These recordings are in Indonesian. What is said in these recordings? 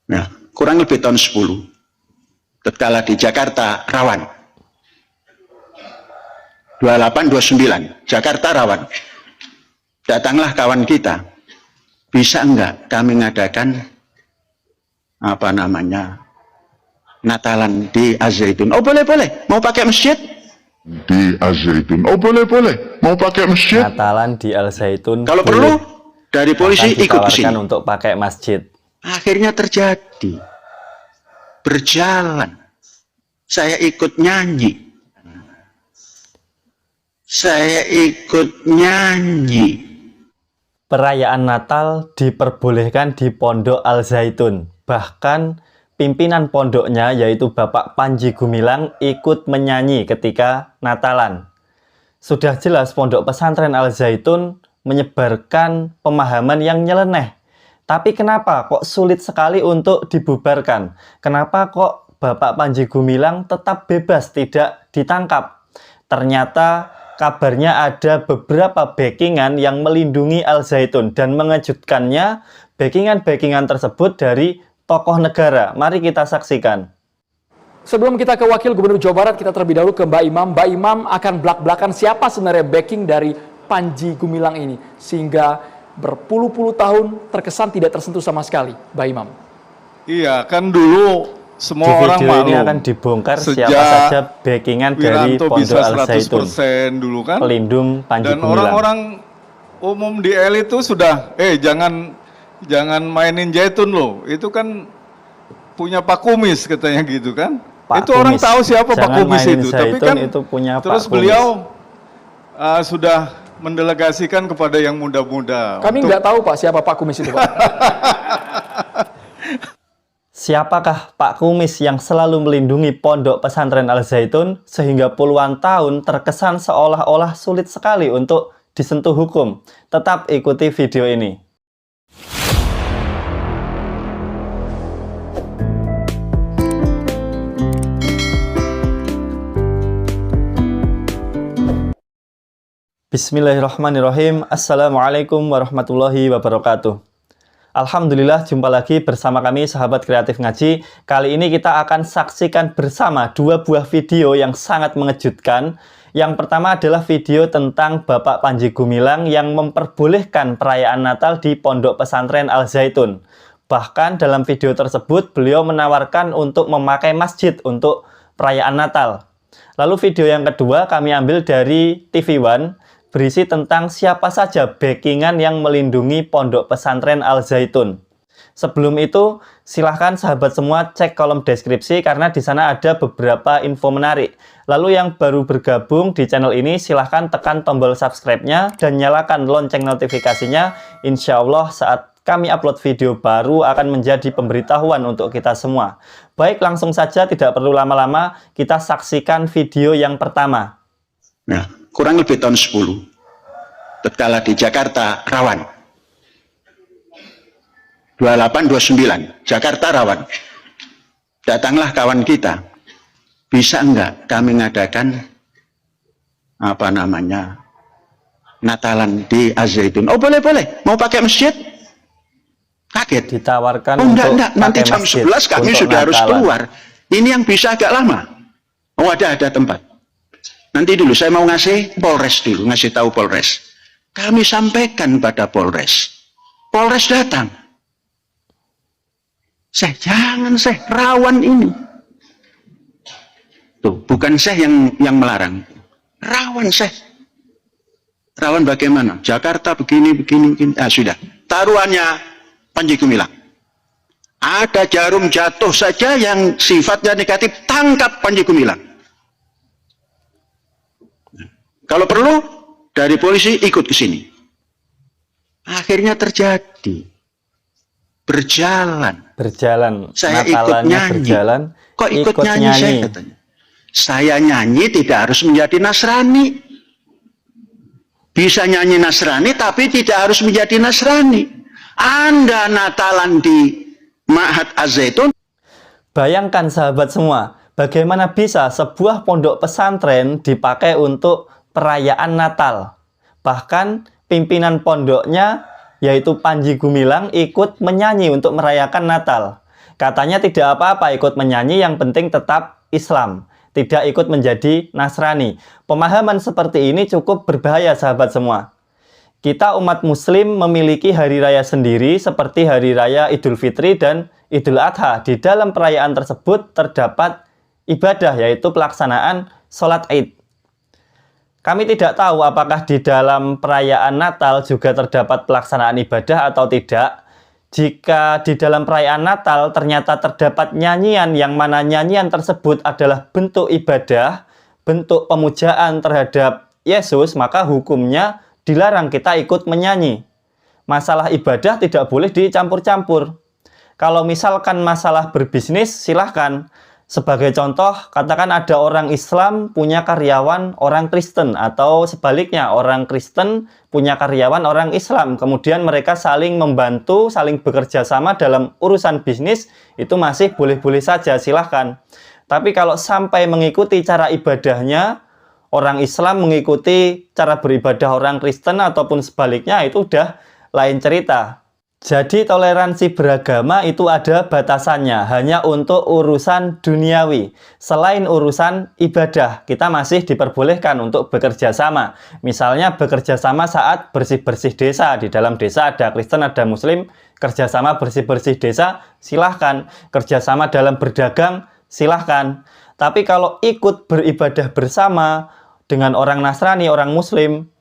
Nah, kurang lebih tahun 10. Tatkala di Jakarta rawan. 28-29, Jakarta rawan. Datanglah kawan kita. Bisa enggak kami ngadakan Natalan di Az-Zaitun? Oh, boleh. Mau pakai masjid? Di Az-Zaitun. Oh, boleh. Mau pakai masjid? Natalan di Al-Zaitun. Kalau perlu dari polisi ikut ke sini untuk pakai masjid. Akhirnya terjadi. Berjalan. Saya ikut nyanyi. Perayaan Natal diperbolehkan di Pondok Al-Zaitun. Bahkan pimpinan pondoknya yaitu Bapak Panji Gumilang ikut menyanyi ketika Natalan. Sudah jelas Pondok Pesantren Al-Zaitun menyebarkan pemahaman yang nyeleneh. Tapi kenapa kok sulit sekali untuk dibubarkan? Kenapa kok Bapak Panji Gumilang tetap bebas, tidak ditangkap? Ternyata kabarnya ada beberapa backingan yang melindungi Al-Zaitun, dan mengejutkannya backingan tersebut dari tokoh negara. Mari kita saksikan. Sebelum kita ke Wakil Gubernur Jawa Barat, kita terlebih dahulu ke Mbak Imam. Mbak Imam akan belak-belakan siapa sebenarnya backing dari Panji Gumilang ini, sehingga berpuluh-puluh tahun terkesan tidak tersentuh sama sekali, Mbak Imam. Iya, kan dulu semua orang malu. Di video ini akan dibongkar siapa saja backingan dari Pondok Al-Zaitun dulu kan, pelindung Panji dan Gumilang. Orang-orang umum di elit itu sudah, jangan mainin Zaitun loh, itu kan punya Pak Kumis katanya gitu kan. Pak itu Kumis. Orang tahu siapa Pak Kumis itu, tapi kan itu punya terus Pak beliau sudah mendelegasikan kepada yang muda-muda. Kami nggak tahu Pak siapa Pak Kumis itu, Pak. Siapakah Pak Kumis yang selalu melindungi Pondok Pesantren Al-Zaitun sehingga puluhan tahun terkesan seolah-olah sulit sekali untuk disentuh hukum? Tetap ikuti video ini. Bismillahirrahmanirrahim. Assalamualaikum warahmatullahi wabarakatuh. Alhamdulillah, jumpa lagi bersama kami sahabat kreatif ngaji. Kali ini kita akan saksikan bersama dua buah video yang sangat mengejutkan. Yang pertama adalah video tentang Bapak Panji Gumilang yang memperbolehkan perayaan Natal di Pondok Pesantren Al-Zaitun. Bahkan dalam video tersebut beliau menawarkan untuk memakai masjid untuk perayaan Natal. Lalu video yang kedua kami ambil dari TV One, berisi tentang siapa saja backingan yang melindungi Pondok Pesantren Al-Zaitun. Sebelum itu, silahkan sahabat semua cek kolom deskripsi karena di sana ada beberapa info menarik. Lalu yang baru bergabung di channel ini, silahkan tekan tombol subscribe-nya dan nyalakan lonceng notifikasinya. Insya Allah saat kami upload video baru akan menjadi pemberitahuan untuk kita semua. Baik, langsung saja tidak perlu lama-lama, kita saksikan video yang pertama. Nah, kurang lebih tahun 10. Tatkala di Jakarta rawan. 28-29, Jakarta rawan. Datanglah kawan kita. Bisa enggak kami ngadakan Natalan di Az-Zaitun? Oh, boleh. Mau pakai masjid? Kaget. Ditawarkan enggak. Nanti jam 11 kami sudah harus keluar. Ini yang bisa agak lama. Oh, ada tempat. Nanti dulu saya mau ngasih tahu Polres. Kami sampaikan pada Polres. Polres datang. Jangan rawan ini. Tuh, bukan yang melarang. Rawan Rawan bagaimana? Jakarta begini. Sudah. Taruhannya Panji Gumilang. Ada jarum jatuh saja yang sifatnya negatif, tangkap Panji Gumilang. Kalau perlu, dari polisi ikut ke sini. Akhirnya terjadi. Berjalan. Saya ikut nyanyi. Kok ikut nyanyi? Saya katanya. Saya nyanyi tidak harus menjadi Nasrani. Bisa nyanyi Nasrani, tapi tidak harus menjadi Nasrani. Anda Natalan di Ma'had Az-Zaitun. Bayangkan sahabat semua, bagaimana bisa sebuah pondok pesantren dipakai untuk perayaan Natal. Bahkan pimpinan pondoknya yaitu Panji Gumilang ikut menyanyi untuk merayakan Natal. Katanya tidak apa-apa ikut menyanyi, yang penting tetap Islam, tidak ikut menjadi Nasrani. Pemahaman seperti ini cukup berbahaya sahabat semua. Kita umat muslim memiliki hari raya sendiri seperti hari raya Idul Fitri dan Idul Adha. Di dalam perayaan tersebut terdapat ibadah, yaitu pelaksanaan sholat Id. Kami tidak tahu apakah di dalam perayaan Natal juga terdapat pelaksanaan ibadah atau tidak. Jika di dalam perayaan Natal ternyata terdapat nyanyian yang mana nyanyian tersebut adalah bentuk ibadah, bentuk pemujaan terhadap Yesus, maka hukumnya dilarang kita ikut menyanyi. Masalah ibadah tidak boleh dicampur-campur. Kalau misalkan masalah berbisnis, silahkan. Sebagai contoh, katakan ada orang Islam punya karyawan orang Kristen, atau sebaliknya, orang Kristen punya karyawan orang Islam. Kemudian mereka saling membantu, saling bekerja sama dalam urusan bisnis, itu masih boleh-boleh saja, silahkan. Tapi kalau sampai mengikuti cara ibadahnya, orang Islam mengikuti cara beribadah orang Kristen ataupun sebaliknya, itu udah lain cerita. Jadi toleransi beragama itu ada batasannya, hanya untuk urusan duniawi. Selain urusan ibadah, kita masih diperbolehkan untuk bekerja sama. Misalnya bekerja sama saat bersih-bersih desa. Di dalam desa ada Kristen, ada Muslim, kerjasama bersih-bersih desa, silahkan. Kerjasama dalam berdagang, silahkan. Tapi kalau ikut beribadah bersama dengan orang Nasrani, orang Muslim,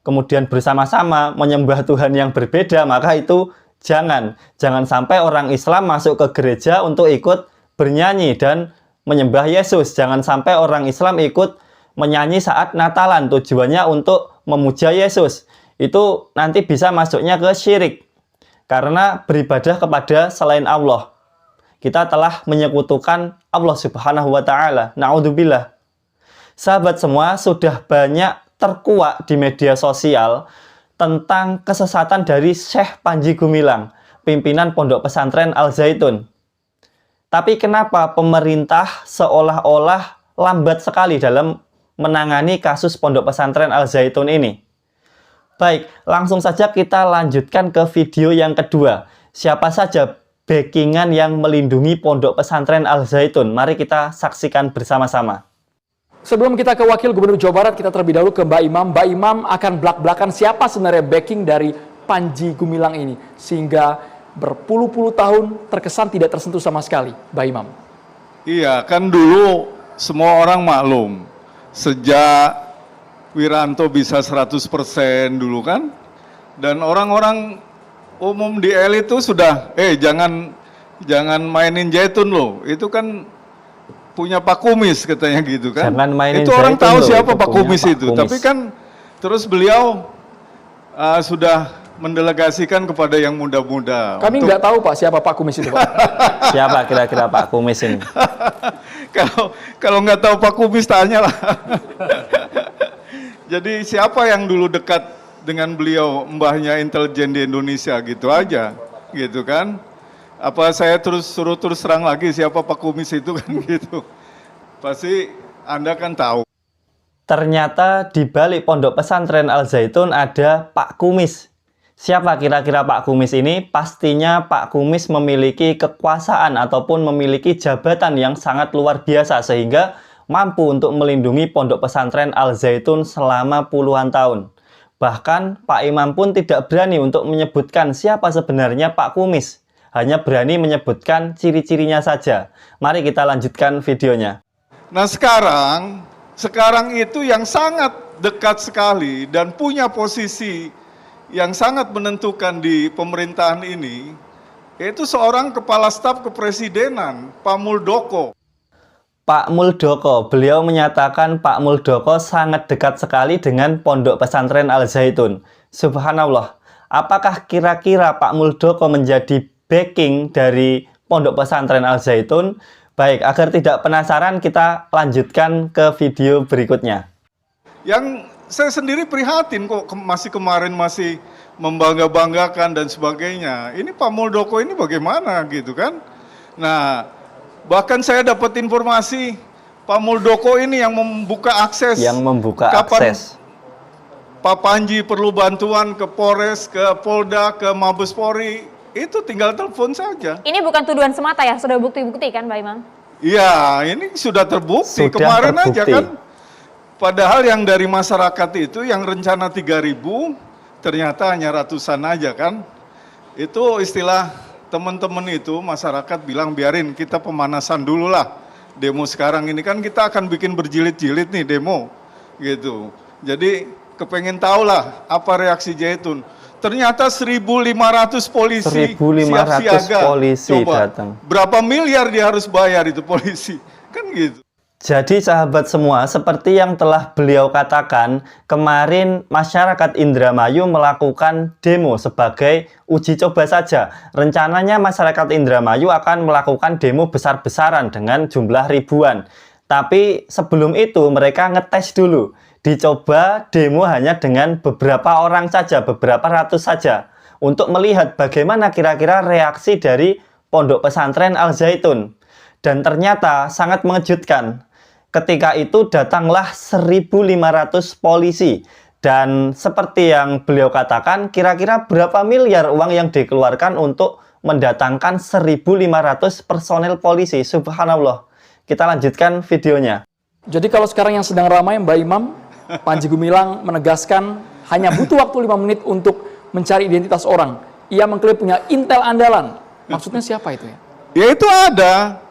kemudian bersama-sama menyembah Tuhan yang berbeda, maka itu jangan sampai orang Islam masuk ke gereja untuk ikut bernyanyi dan menyembah Yesus. Jangan sampai orang Islam ikut menyanyi saat Natalan, tujuannya untuk memuja Yesus. Itu nanti bisa masuknya ke syirik, karena beribadah kepada selain Allah. Kita telah menyekutukan Allah Subhanahu wa Ta'ala. Na'udzubillah. Sahabat semua, sudah banyak terkuak di media sosial tentang kesesatan dari Syekh Panji Gumilang, pimpinan Pondok Pesantren Al Zaitun. Tapi kenapa pemerintah seolah-olah lambat sekali dalam menangani kasus Pondok Pesantren Al Zaitun ini? Baik, langsung saja kita lanjutkan ke video yang kedua. Siapa saja backingan yang melindungi Pondok Pesantren Al Zaitun? Mari kita saksikan bersama-sama. Sebelum kita ke Wakil Gubernur Jawa Barat, kita terlebih dahulu ke Mbak Imam. Mbak Imam akan belak-belakan siapa sebenarnya backing dari Panji Gumilang ini, sehingga berpuluh-puluh tahun terkesan tidak tersentuh sama sekali, Mbak Imam. Iya, kan dulu semua orang maklum. Sejak Wiranto bisa 100% dulu kan. Dan orang-orang umum di elit itu sudah, jangan mainin Zaitun loh. Itu kan punya Pak Kumis katanya gitu kan. Jangan mainin itu orang Zaitun tahu loh, siapa itu Pak punya Kumis Pak itu. Kumis. Tapi kan terus beliau sudah mendelegasikan kepada yang muda-muda. Kami nggak tahu Pak siapa Pak Kumis itu Pak. Siapa kira-kira Pak Kumis ini? Kalau nggak tahu Pak Kumis tanyalah. Jadi siapa yang dulu dekat dengan beliau, mbahnya intelijen di Indonesia gitu aja, gitu kan? Apa saya suruh terus terang lagi siapa Pak Kumis itu kan gitu? Pasti Anda kan tahu. Ternyata di balik Pondok Pesantren Al Zaitun ada Pak Kumis. Siapa kira-kira Pak Kumis ini? Pastinya Pak Kumis memiliki kekuasaan ataupun memiliki jabatan yang sangat luar biasa sehingga mampu untuk melindungi Pondok Pesantren Al Zaitun selama puluhan tahun. Bahkan Pak Imam pun tidak berani untuk menyebutkan siapa sebenarnya Pak Kumis. Hanya berani menyebutkan ciri-cirinya saja. Mari kita lanjutkan videonya. Nah sekarang itu yang sangat dekat sekali dan punya posisi yang sangat menentukan di pemerintahan ini, yaitu seorang kepala staf kepresidenan, Pak Muldoko. Pak Muldoko, beliau menyatakan Pak Muldoko sangat dekat sekali dengan Pondok Pesantren Al Zaitun. Subhanallah, apakah kira-kira Pak Muldoko menjadi backing dari Pondok Pesantren Al Zaitun? Baik, agar tidak penasaran kita lanjutkan ke video berikutnya. Yang saya sendiri prihatin kok kemarin masih membangga-banggakan dan sebagainya. Ini Pak Muldoko ini bagaimana gitu kan? Nah, bahkan saya dapat informasi Pak Muldoko ini yang membuka akses. Yang membuka kapan akses. Pak Panji perlu bantuan ke Polres, ke Polda, ke Mabes Polri, itu tinggal telepon saja. Ini bukan tuduhan semata ya, sudah bukti-bukti kan Pak Imam? Iya, ini sudah terbukti. Sudah Kemarin aja terbukti. kan. Padahal yang dari masyarakat itu yang rencana 3.000 ternyata hanya ratusan aja kan. Itu istilah teman-teman itu masyarakat bilang biarin kita pemanasan dulu lah. Demo sekarang ini kan kita akan bikin berjilid-jilid nih demo gitu. Jadi kepengen tahu lah apa reaksi Zaitun. Ternyata 1.500 polisi 1.500 siap siaga. polisi Coba, datang. berapa miliar dia harus bayar itu polisi? Kan gitu. Jadi sahabat semua, seperti yang telah beliau katakan, kemarin masyarakat Indramayu melakukan demo sebagai uji coba saja. Rencananya masyarakat Indramayu akan melakukan demo besar-besaran dengan jumlah ribuan. Tapi sebelum itu mereka ngetes dulu. Dicoba demo hanya dengan beberapa orang saja, beberapa ratus saja. Untuk melihat bagaimana kira-kira reaksi dari Pondok Pesantren Al Zaitun. Dan ternyata sangat mengejutkan. Ketika itu datanglah 1.500 polisi. Dan seperti yang beliau katakan, kira-kira berapa miliar uang yang dikeluarkan untuk mendatangkan 1.500 personel polisi. Subhanallah. Kita lanjutkan videonya. Jadi kalau sekarang yang sedang ramai Mbak Imam, Panji Gumilang menegaskan hanya butuh waktu 5 menit untuk mencari identitas orang. Ia mengklaim punya intel andalan. Maksudnya siapa itu ya? Ya itu ada.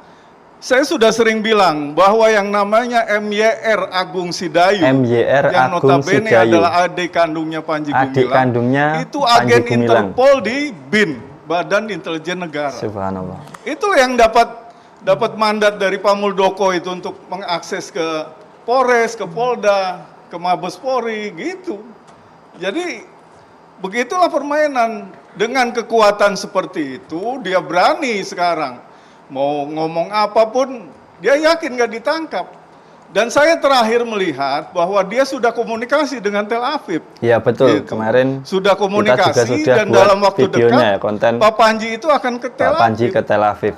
Saya sudah sering bilang bahwa yang namanya MYR Agung Sidayu, MYR yang Agung notabene Sidayu. adalah adik kandungnya Panji Gumilang, Adik kandungnya itu Panji agen Gumilang. Interpol di BIN, Badan Intelijen Negara. Subhanallah. Itu yang dapat mandat dari Pak Muldoko itu untuk mengakses ke Polres, ke Polda, ke Mabes Polri, gitu. Jadi begitulah permainan. Dengan kekuatan seperti itu, dia berani sekarang. Mau ngomong apapun, dia yakin nggak ditangkap. Dan saya terakhir melihat bahwa dia sudah komunikasi dengan Tel Aviv. Ya betul, Gitu. kemarin Sudah kita komunikasi juga sudah dan buat dalam waktu videonya dekat, ya, konten Pak Panji itu akan ke Tel Pak Panji Aviv. ke Tel Aviv.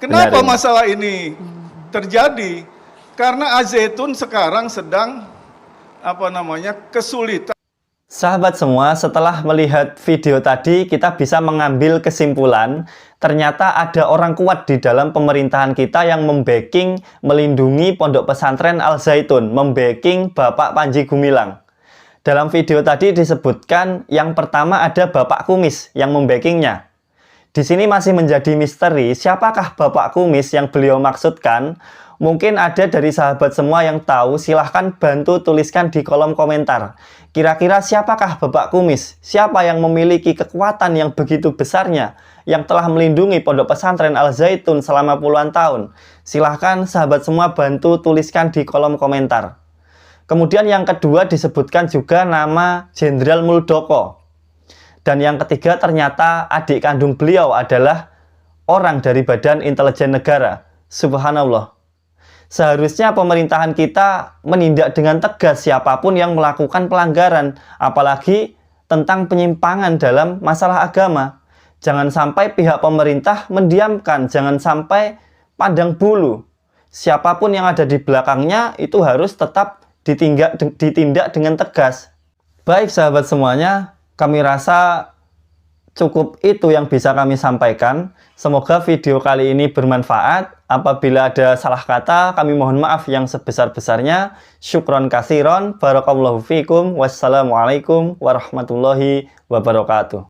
Kenapa Benar ini. masalah ini terjadi? Karena Al-Zaitun sekarang sedang kesulitan. Sahabat semua, setelah melihat video tadi, kita bisa mengambil kesimpulan ternyata ada orang kuat di dalam pemerintahan kita yang membacking, melindungi Pondok Pesantren Al Zaitun, membacking Bapak Panji Gumilang. Dalam video tadi disebutkan yang pertama ada Bapak Kumis yang membackingnya. Di sini masih menjadi misteri siapakah Bapak Kumis yang beliau maksudkan. Mungkin ada dari sahabat semua yang tahu, silahkan bantu tuliskan di kolom komentar. Kira-kira siapakah Bapak Kumis? Siapa yang memiliki kekuatan yang begitu besarnya, yang telah melindungi Pondok Pesantren Al Zaitun selama puluhan tahun? Silahkan sahabat semua bantu tuliskan di kolom komentar. Kemudian yang kedua disebutkan juga nama Jenderal Muldoko. Dan yang ketiga ternyata adik kandung beliau adalah orang dari Badan Intelijen Negara. Subhanallah. Seharusnya pemerintahan kita menindak dengan tegas siapapun yang melakukan pelanggaran, apalagi tentang penyimpangan dalam masalah agama. Jangan sampai pihak pemerintah mendiamkan, jangan sampai pandang bulu. Siapapun yang ada di belakangnya itu harus tetap ditindak dengan tegas. Baik sahabat semuanya, kami rasa cukup itu yang bisa kami sampaikan. Semoga video kali ini bermanfaat. Apabila ada salah kata, kami mohon maaf yang sebesar-besarnya. Syukron kasiron. Barakallahu fikum. Wassalamualaikum warahmatullahi wabarakatuh.